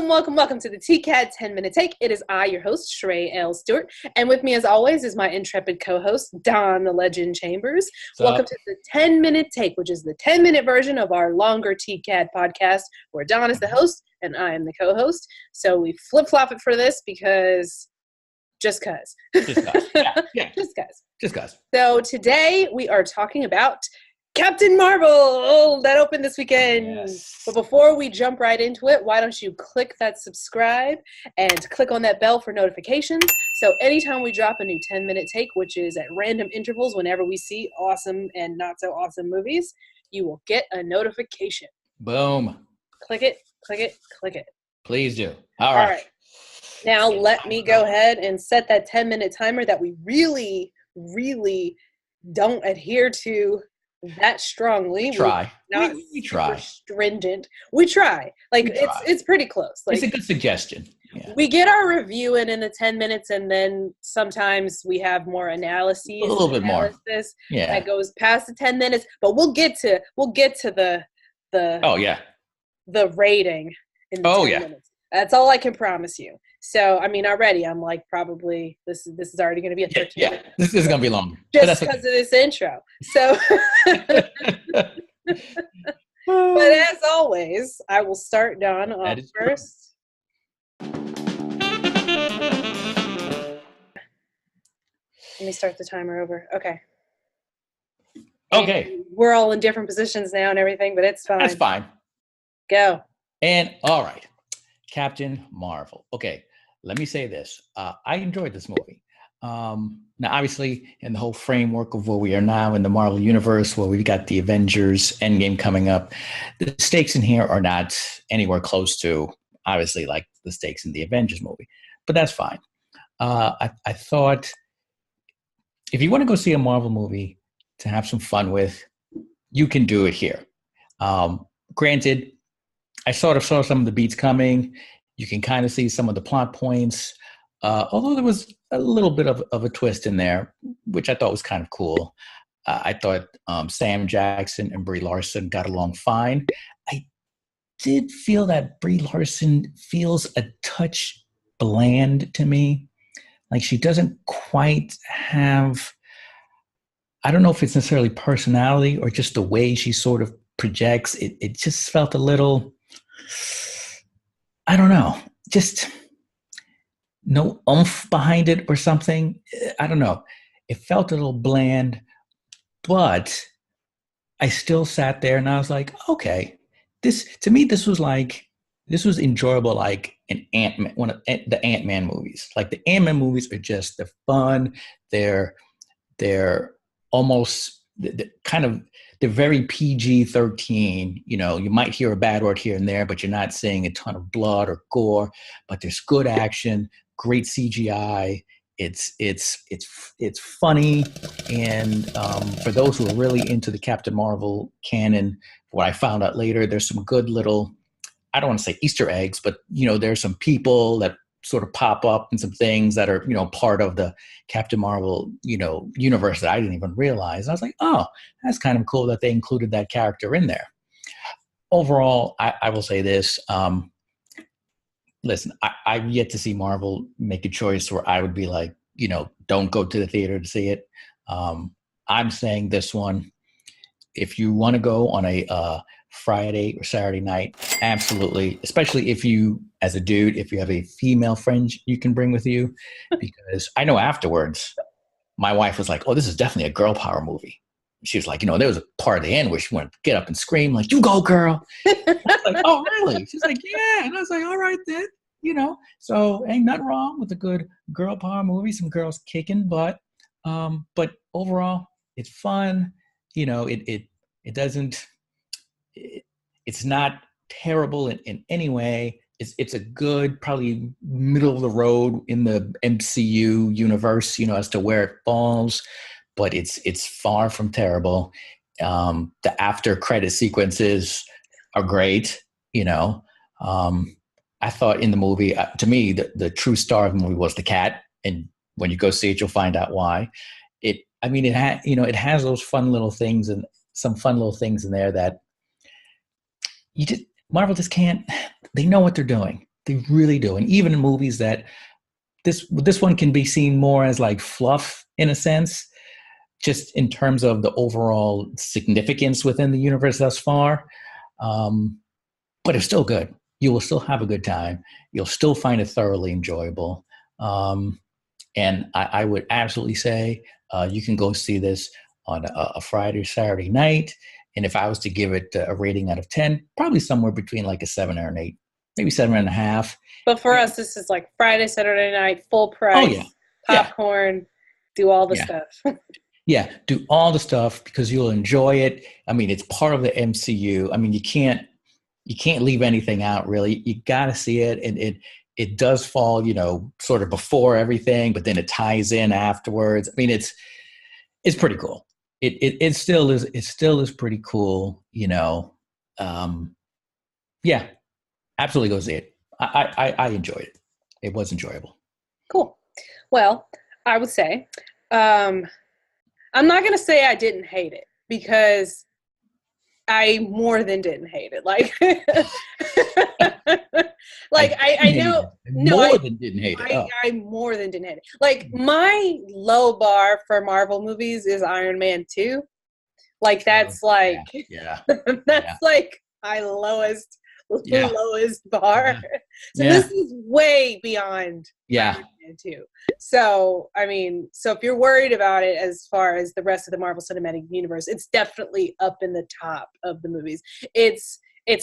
Welcome to the TCAD 10-Minute Take. It is I, your host, Sheree L. Stewart, and with me as always is my intrepid co-host, Don the Legend Chambers. Welcome to the 10-Minute Take, which is the 10-minute version of our longer TCAD podcast, where Don is the host and I am the co-host. So we flip-flop it for this because just cuz. Yeah. Just cuz. So today we are talking about Captain Marvel, that opened this weekend. Yes. But before we jump right into it, why don't you click that subscribe and click on that bell for notifications. So anytime we drop a new 10-minute take, which is at random intervals whenever we see awesome and not so awesome movies, you will get a notification. Boom. Click it, click it, click it. Please do. All right. Now let me go ahead and set that 10-minute timer that we really don't adhere to that strongly. We try. We try. Stringent. We try. It's pretty close. It's a good suggestion. Yeah. We get our review in the 10 minutes, and then sometimes we have more analysis. A little bit more. Yeah. That goes past the 10 minutes, but we'll get to the the rating in the 10 minutes. That's all I can promise you. So, I mean, already I'm like, probably this is already going to be a 13 minute. This is going to be long. Just because of this intro. So, but as always, I will start Don off first. Let me start the timer over. Okay. And we're all in different positions now and everything, but it's fine. That's fine. Go. And all right. Captain Marvel. Okay. Let me say this. I enjoyed this movie. Now, obviously, in the whole framework of where we are now in the Marvel Universe, where we've got the Avengers Endgame coming up, the stakes in here are not anywhere close to, obviously, like the stakes in the Avengers movie. But that's fine. I thought, if you want to go see a Marvel movie to have some fun with, you can do it here. Granted, I sort of saw some of the beats coming. You can kind of see some of the plot points, although there was a little bit of a twist in there, which I thought was kind of cool. I thought Sam Jackson and Brie Larson got along fine. I did feel that Brie Larson feels a touch bland to me. Like she doesn't quite have, I don't know if it's necessarily personality or just the way she sort of projects. It just felt a little, I don't know, just no oomph behind it or something. I don't know. It felt a little bland, but I still sat there and I was like, okay, this was enjoyable, like an Ant-Man, one of the Ant-Man movies. Like the Ant-Man movies are just, they're fun. They're almost they're very PG-13. You know, you might hear a bad word here and there, but you're not seeing a ton of blood or gore. But there's good action, great CGI. It's funny, and for those who are really into the Captain Marvel canon, what I found out later, there's some good little, I don't want to say Easter eggs, but you know, there's some people that sort of pop up and some things that are, you know, part of the Captain Marvel, you know, universe that I didn't even realize. I was like, oh, that's kind of cool that they included that character in there. Overall, I will say this. Listen, I've yet to see Marvel make a choice where I would be like, you know, don't go to the theater to see it. I'm saying this one, if you want to go on a Friday or Saturday night, absolutely, especially if you, as a dude, if you have a female friend you can bring with you, because I know afterwards, my wife was like, oh, this is definitely a girl power movie. She was like, you know, there was a part of the end where she wanted to get up and scream, like, you go, girl. I was like, oh, really? She's like, yeah. And I was like, all right, then, you know, so ain't nothing wrong with a good girl power movie, some girls kicking butt. But overall, it's fun. You know, it's not terrible in any way. It's a good, probably middle of the road in the MCU universe, you know, as to where it falls, but it's far from terrible. The after credit sequences are great, you know. I thought in the movie, to me, the true star of the movie was the cat, and when you go see it, you'll find out why. It has those fun little things and some fun little things in there that Marvel just can't. They know what they're doing. They really do. And even in movies that this one can be seen more as like fluff in a sense, just in terms of the overall significance within the universe thus far. But it's still good. You will still have a good time. You'll still find it thoroughly enjoyable. And I would absolutely say you can go see this on a Friday or Saturday night. And if I was to give it a rating out of 10, probably somewhere between like a 7 or an 8, maybe 7.5. But for us, this is like Friday, Saturday night, full price, popcorn, do all the stuff. Yeah, do all the stuff because you'll enjoy it. I mean, it's part of the MCU. I mean, you can't leave anything out really. You got to see it, and it does fall, sort of before everything, but then it ties in afterwards. I mean, it's pretty cool. It still is pretty cool. Yeah, absolutely go see it. I enjoyed it. It was enjoyable. Cool. Well, I would say, I'm not going to say I didn't hate it because I more than didn't hate it. Like, I know. More than didn't hate it. I more than didn't hate it. Like, my low bar for Marvel movies is Iron Man 2. Like, that's like my lowest bar. So this is way beyond Iron Man 2. So, I mean, if you're worried about it as far as the rest of the Marvel Cinematic Universe, it's definitely up in the top of the movies. It's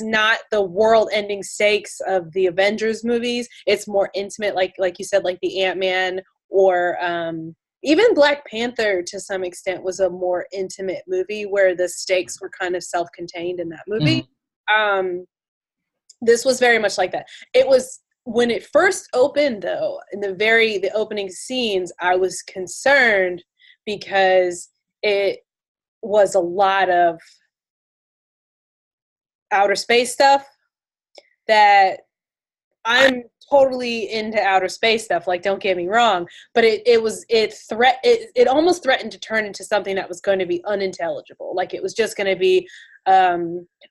not the world-ending stakes of the Avengers movies. It's more intimate, like you said, like the Ant-Man or even Black Panther to some extent was a more intimate movie where the stakes were kind of self-contained in that movie. Mm-hmm. This was very much like that. It was when it first opened, though, in the opening scenes, I was concerned because it was a lot of outer space stuff that I'm totally into outer space stuff. Like, don't get me wrong, but it almost threatened to turn into something that was going to be unintelligible. Like, it was just going to be a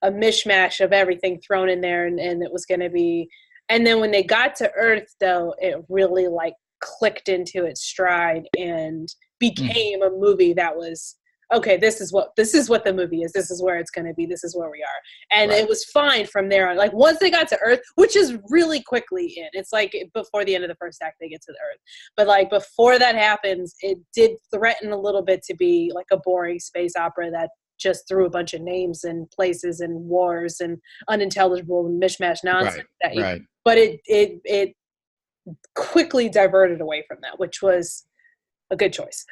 mishmash of everything thrown in there, and it was going to be. And then when they got to Earth, though, it really like clicked into its stride and became a movie that was okay. This is what the movie is. This is where it's going to be. This is where we are. And it was fine from there on. Like, once they got to Earth, which is really quickly in. It's like before the end of the first act, they get to the Earth. But like before that happens, it did threaten a little bit to be like a boring space opera that just threw a bunch of names and places and wars and unintelligible mishmash nonsense. But it quickly diverted away from that, which was a good choice.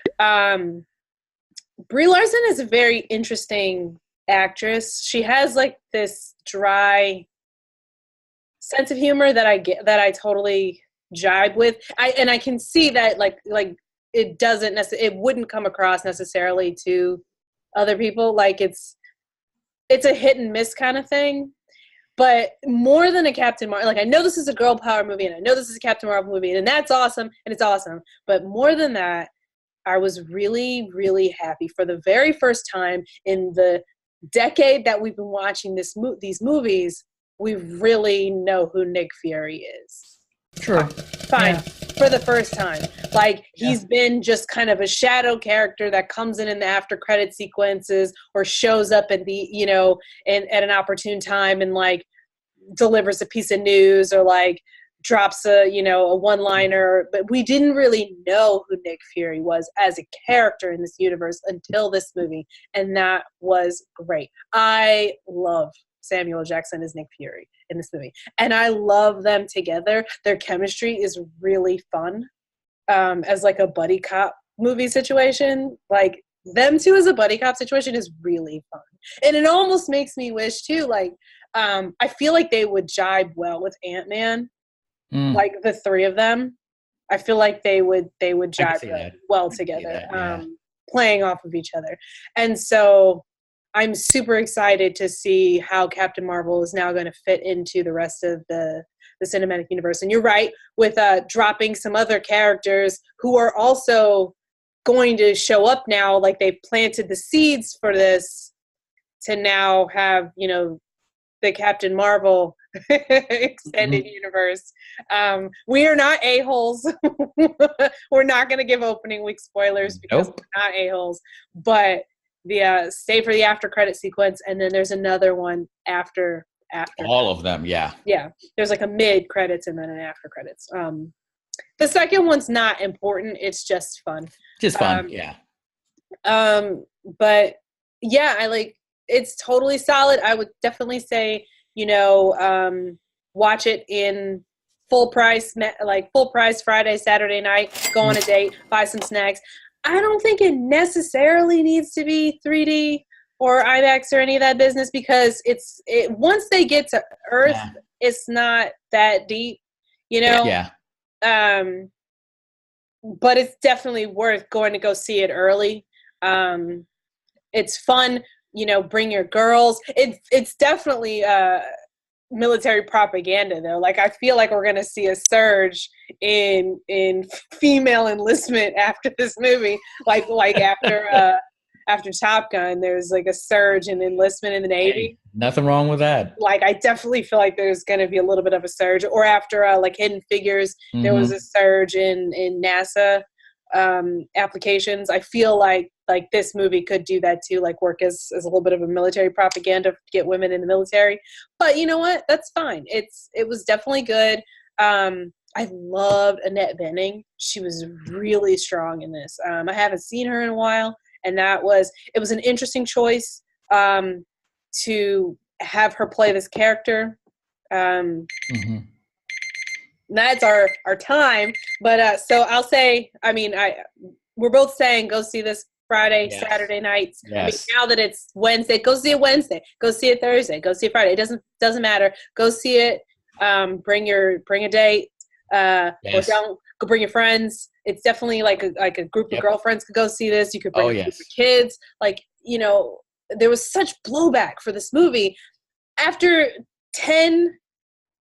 Brie Larson is a very interesting actress. She has like this dry sense of humor that I totally jibe with. I can see that like it wouldn't come across necessarily to other people. Like it's a hit and miss kind of thing. But more than a Captain Marvel, like I know this is a girl power movie and I know this is a Captain Marvel movie and that's awesome and it's awesome. But more than that, I was really, really happy for the very first time in the decade that we've been watching these movies, we really know who Nick Fury is. True. Fine. Yeah. For the first time. Like, he's been just kind of a shadow character that comes in the after credit sequences or shows up at the, at an opportune time and like delivers a piece of news or like drops a one-liner, but we didn't really know who Nick Fury was as a character in this universe until this movie, and that was great. I love Samuel Jackson as Nick Fury in this movie, and I love them together. Their chemistry is really fun as like a buddy cop movie situation. Like, them two as a buddy cop situation is really fun, and it almost makes me wish too, like I feel like they would jibe well with Ant-Man. Like the three of them, I feel like they would jive well together, playing off of each other. And so I'm super excited to see how Captain Marvel is now going to fit into the rest of the cinematic universe. And you're right with dropping some other characters who are also going to show up now. Like, they've planted the seeds for this to now have, the Captain Marvel extended universe. We are not a-holes. We're not going to give opening week spoilers because we're not a-holes. But the stay for the after credit sequence, and then there's another one after all of them. Yeah. There's like a mid credits and then an after credits. The second one's not important. It's just fun. Yeah. But yeah, I like. It's totally solid. I would definitely say, watch it in full price Friday, Saturday night, go on a date, buy some snacks. I don't think it necessarily needs to be 3D or IMAX or any of that business because once they get to Earth, it's not that deep, Yeah. But it's definitely worth going to go see it early. It's fun. Bring your girls. It's definitely military propaganda, though. Like, I feel like we're going to see a surge in female enlistment after this movie. Like after Top Gun, there's like a surge in enlistment in the Navy. Hey, nothing wrong with that. Like, I definitely feel like there's going to be a little bit of a surge. Or after like Hidden Figures, there was a surge in NASA applications. I feel like this movie could do that too, like work as a little bit of a military propaganda to get women in the military. But you know what? That's fine. It was definitely good. I loved Annette Bening. She was really strong in this. I haven't seen her in a while, and it was an interesting choice to have her play this character. That's our time. But so I'll say, we're both saying go see this Friday, Saturday nights. Yes. Now that it's Wednesday, go see it Wednesday. Go see it Thursday. Go see it Friday. It doesn't matter. Go see it. Bring a date. Or don't go. Bring your friends. It's definitely like a group of girlfriends could go see this. You could bring your kids. Like, there was such blowback for this movie after 10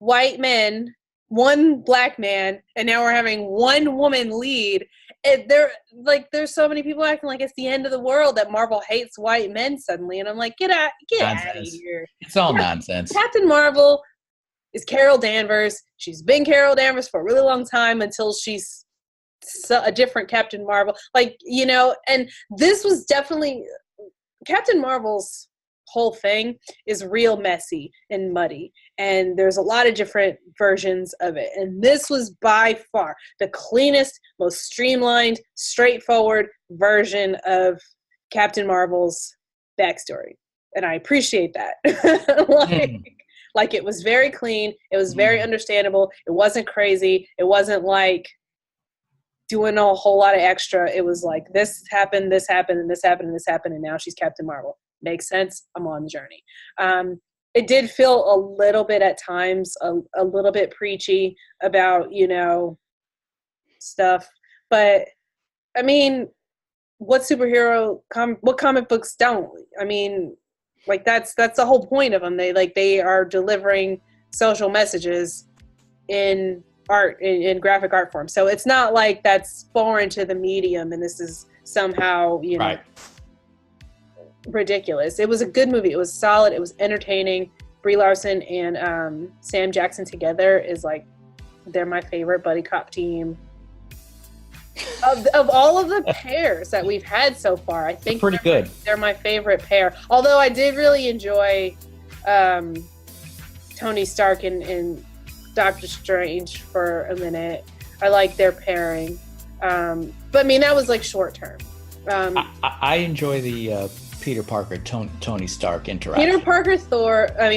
white men, 1 black man, and now we're having 1 woman lead. There's so many people acting like it's the end of the world that Marvel hates white men suddenly, and I'm like, get out of here. It's all nonsense. Captain Marvel is Carol Danvers. She's been Carol Danvers for a really long time until she's a different Captain Marvel. And this was definitely Captain Marvel's whole thing is real messy and muddy, and there's a lot of different versions of it, and this was by far the cleanest, most streamlined, straightforward version of Captain Marvel's backstory, and I appreciate that. Like it was very clean, it was very understandable, it wasn't crazy, it wasn't like doing a whole lot of extra. It was like this happened, and this happened, and this happened, and now she's Captain Marvel. Makes sense. I'm on the journey. It did feel a little bit at times, a little bit preachy about, stuff. But I mean, what comic books don't? I mean, like that's the whole point of them. They are delivering social messages in art, in graphic art form. So it's not like that's foreign to the medium and this is somehow, right, ridiculous. It was a good movie. It was solid. It was entertaining. Brie Larson and Sam Jackson together is like, they're my favorite buddy cop team. Of all of the pairs that we've had so far, I think pretty good. They're my favorite pair. Although I did really enjoy Tony Stark and Doctor Strange for a minute. I like their pairing. But I mean, that was like short term. I enjoy the Peter Parker Tony Stark interaction.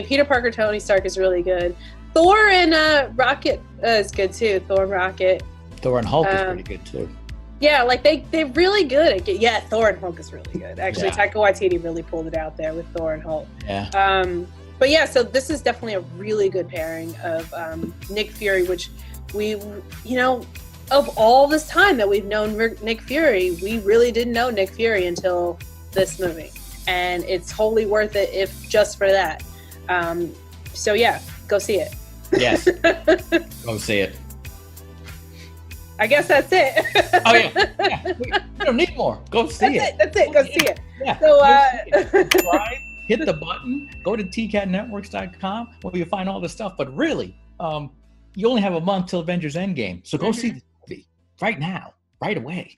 Peter Parker Tony Stark is really good. Thor and Rocket is good too. Thor and Rocket. Thor and Hulk is pretty good too. Yeah, like they're really good. Thor and Hulk is really good. Actually, Taika Waititi really pulled it out there with Thor and Hulk. Yeah. But yeah, so this is definitely a really good pairing of Nick Fury, which we, of all this time that we've known Nick Fury, we really didn't know Nick Fury until this movie. And it's totally worth it if just for that. So yeah, go see it. Yes. Go see it. I guess that's it. Oh yeah. We don't need more. Go see it. That's it. Go see it. Yeah. So hit the button, go to tcatnetworks.com where you find all the stuff. But really, you only have a month till Avengers Endgame. So go see the movie right now, right away.